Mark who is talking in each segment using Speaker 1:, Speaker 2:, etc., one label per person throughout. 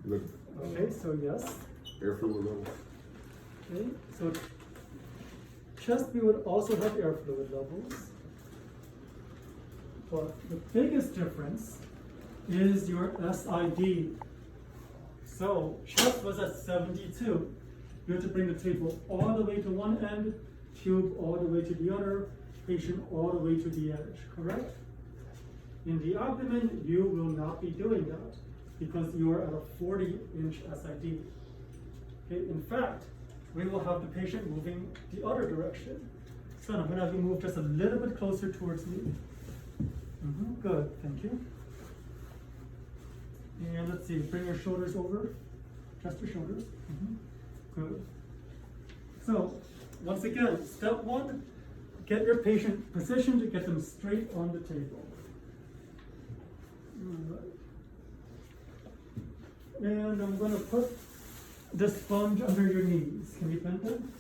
Speaker 1: With
Speaker 2: Okay, so yes.
Speaker 1: air fluid levels.
Speaker 2: Okay, so chest we would also have air fluid levels. But the biggest difference is your SID. So chest was at 72. You have to bring the table all the way to one end, tube all the way to the other, patient all the way to the edge, correct? In the abdomen, you will not be doing that because you are at a 40-inch SID. Okay, in fact, we will have the patient moving the other direction. So I'm going to have you move just a little bit closer towards me. Good, thank you. And let's see, bring your shoulders over, just your shoulders. Good. So, once again, step one, get your patient positioned to get them straight on the table. All right. And I'm going to put the sponge under your knees. Can you bend them?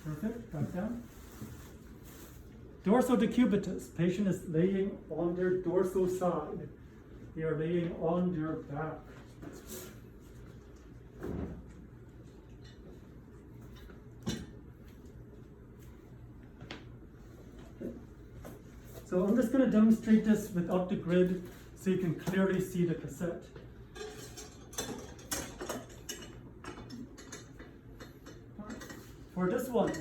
Speaker 2: Perfect, back down. Dorsal decubitus, patient is laying on their dorsal side. They are laying on their back. So I'm just going to demonstrate this without the grid so you can clearly see the cassette. For this one,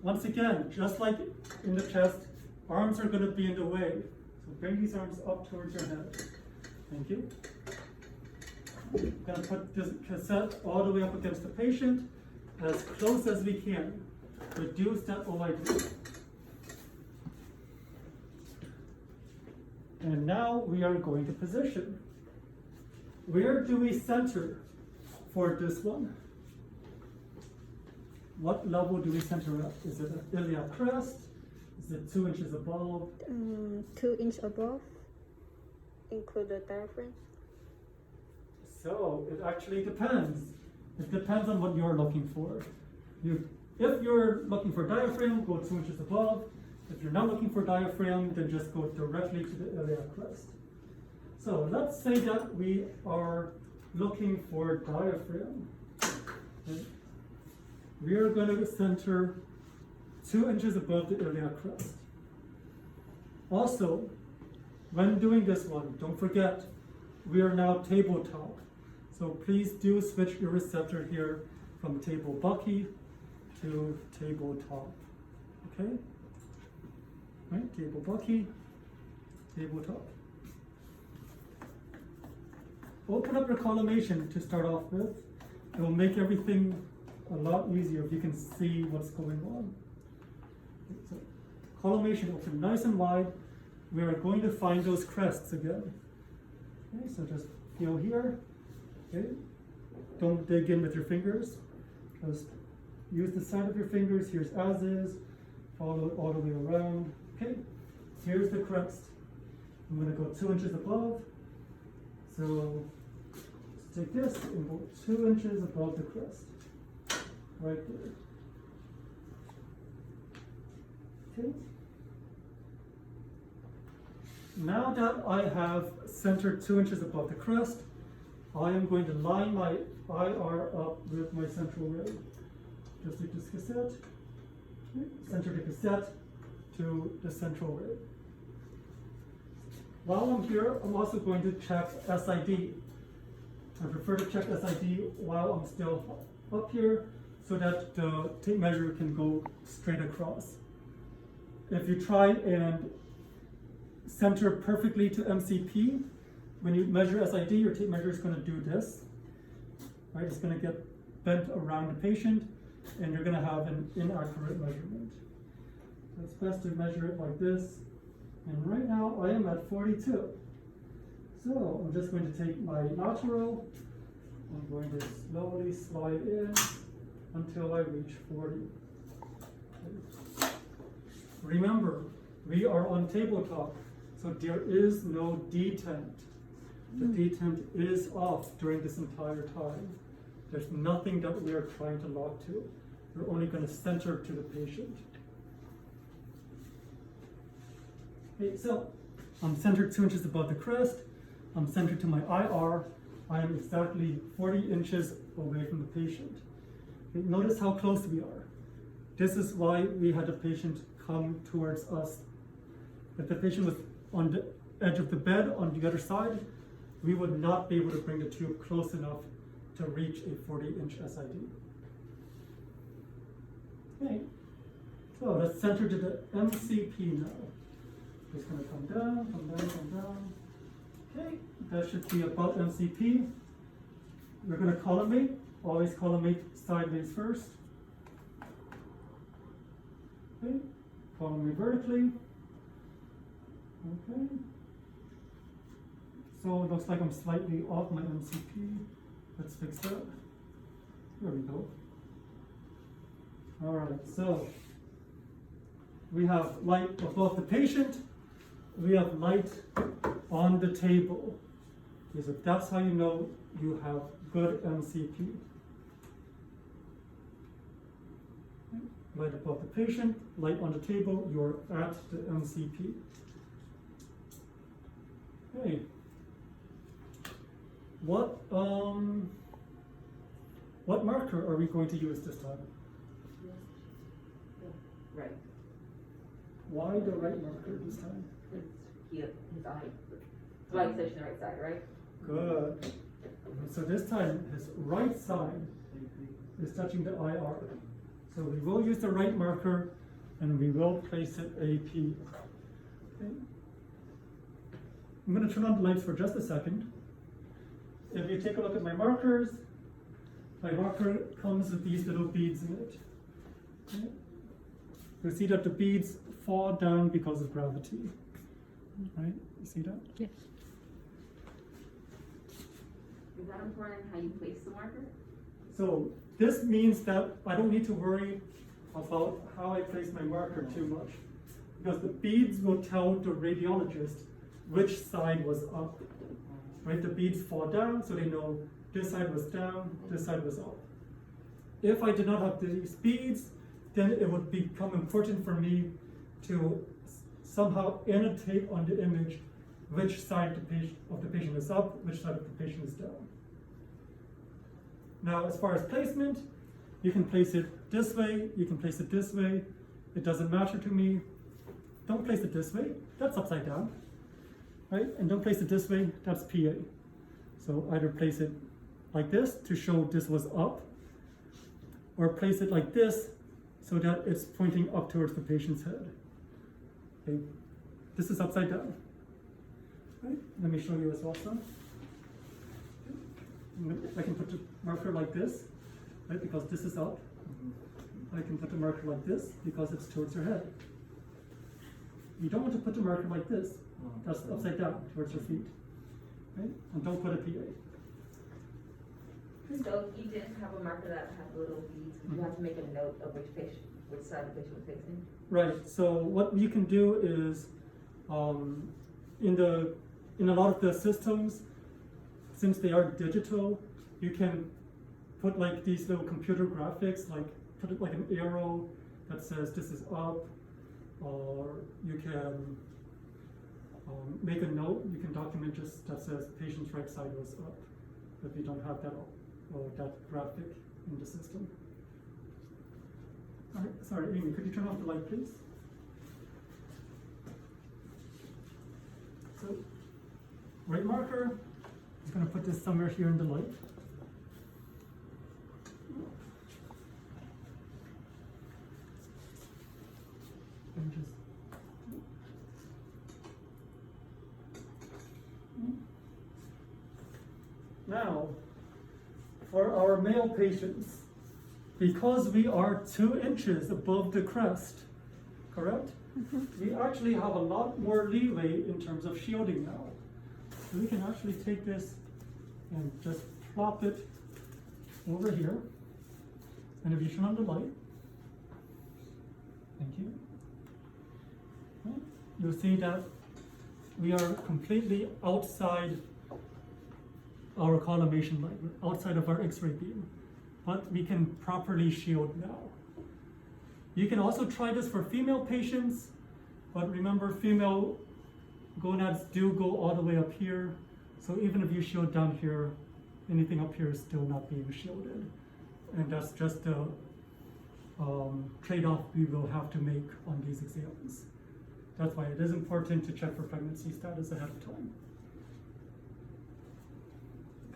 Speaker 2: once again, just like in the chest, arms are going to be in the way. So bring these arms up towards your head. Thank you. I'm going to put this cassette all the way up against the patient as close as we can. Reduce that OID. And now we are going to position. Where do we center for this one? What level do we center at? Is it at iliac crest? Is it 2 inches above?
Speaker 3: 2 inches above, include the diaphragm.
Speaker 2: So it actually depends. It depends on what you're looking for. If you're looking for diaphragm, go 2 inches above. If you're not looking for diaphragm, then just go directly to the iliac crest. So let's say that we are looking for diaphragm. Okay. We are going to center 2 inches above the iliac crest. Also, when doing this one, don't forget, we are now tabletop. So please do switch your receptor here from table bucky to tabletop. Okay? Right, table bucky, tabletop. Open up your collimation to start off with. It will make everything a lot easier if you can see what's going on. So, collimation open nice and wide. We are going to find those crests again. Okay, so just feel here. Okay, don't dig in with your fingers. Just use the side of your fingers. Here's as is. Follow it all the way around. Okay, here's the crest. I'm going to go 2 inches above. So let's take this and go 2 inches above the crest. Right there. Okay. Now that I have centered 2 inches above the crest, I am going to line my IR up with my central ray. Just like this cassette. Okay. Center the cassette to the central ray. While I'm here, I'm also going to check SID. I prefer to check SID while I'm still up here so that the tape measure can go straight across. If you try and center perfectly to MCP, when you measure SID, your tape measure is going to do this. Right? It's going to get bent around the patient, and you're going to have an inaccurate measurement. So it's best to measure it like this. And right now I am at 42. So I'm just going to take my lateral. I'm going to slowly slide in until I reach 40. Okay. Remember, we are on tabletop, so there is no detent. The detent is off during this entire time. There's nothing that we are trying to lock to. We're only going to center to the patient. Okay, so I'm centered 2 inches above the crest. I'm centered to my IR. I am exactly 40 inches away from the patient. Okay, notice how close we are. This is why we had the patient come towards us. If the patient was on the edge of the bed on the other side, we would not be able to bring the tube close enough to reach a 40-inch SID. Okay, so let's center to the MCP now. Just going to come down, come down, come down. Okay, that should be about MCP. We're going to collimate, always collimate sideways first. Okay, collimate vertically. Okay. So it looks like I'm slightly off my MCP. Let's fix that. There we go. All right, so we have light above the patient. We have light on the table. Okay, so that's how you know you have good MCP. Light above the patient, light on the table, you're at the MCP. Okay. What marker are we going to use this time?
Speaker 1: Right.
Speaker 2: Why the right marker this time?
Speaker 1: His eye. Light station the right side, right?
Speaker 2: Good. So this time his right side is touching the IR. So we will use the right marker and we will place it AP. Okay. I'm going to turn on the lights for just a second. If you take a look at my marker comes with these little beads in it. Okay. You see that the beads fall down because of gravity. Right? You see that?
Speaker 3: Yes.
Speaker 1: Is that important how you place the marker?
Speaker 2: So this means that I don't need to worry about how I place my marker too much, because the beads will tell the radiologist which side was up. Right? The beads fall down, so they know this side was down, this side was up. If I did not have these beads, then it would become important for me to somehow annotate on the image which side of the patient is up, which side of the patient is down. Now, as far as placement, you can place it this way, you can place it this way. It doesn't matter to me. Don't place it this way, that's upside down, right? And don't place it this way, that's PA. So either place it like this to show this was up, or place it like this so that it's pointing up towards the patient's head. Okay, this is upside down. Right? Let me show you as well, son. I can put the marker like this, right? Because this is up. I can put the marker like this because it's towards your head. You don't want to put the marker like this. That's upside down towards your feet. Right? And don't put a PA.
Speaker 1: So if you didn't have a marker that had little beads, would you have to make a note of which side the patient was facing?
Speaker 2: Right. So what you can do is, in a lot of the systems, since they are digital, you can put like these little computer graphics, like put it like an arrow that says this is up, or you can make a note. You can document just that says patient's right side was up, if you don't have that graphic in the system. All right, sorry, Amy, could you turn off the light, please? So, right marker, I'm going to put this somewhere here in the light. And just now, for our male patients, because we are 2 inches above the crest, correct? We actually have a lot more leeway in terms of shielding now. So we can actually take this and just plop it over here. And if you turn on the light, thank you. Okay. You'll see that we are completely outside our collimation light, outside of our X-ray beam, but we can properly shield now. You can also try this for female patients, but remember, female gonads do go all the way up here, so even if you shield down here, anything up here is still not being shielded. And that's just the trade-off we will have to make on these exams. That's why it is important to check for pregnancy status ahead of time.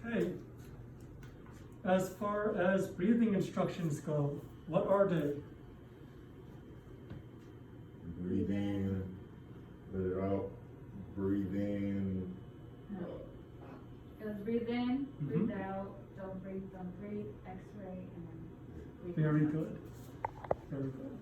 Speaker 2: Okay. As far as breathing instructions go, what are they?
Speaker 4: Breathe in, let it out, breathe in.
Speaker 5: It was breathe in, breathe
Speaker 2: Mhm.
Speaker 5: out, don't breathe, X-ray, and then breathe
Speaker 2: Very
Speaker 5: in.
Speaker 2: good. Very good.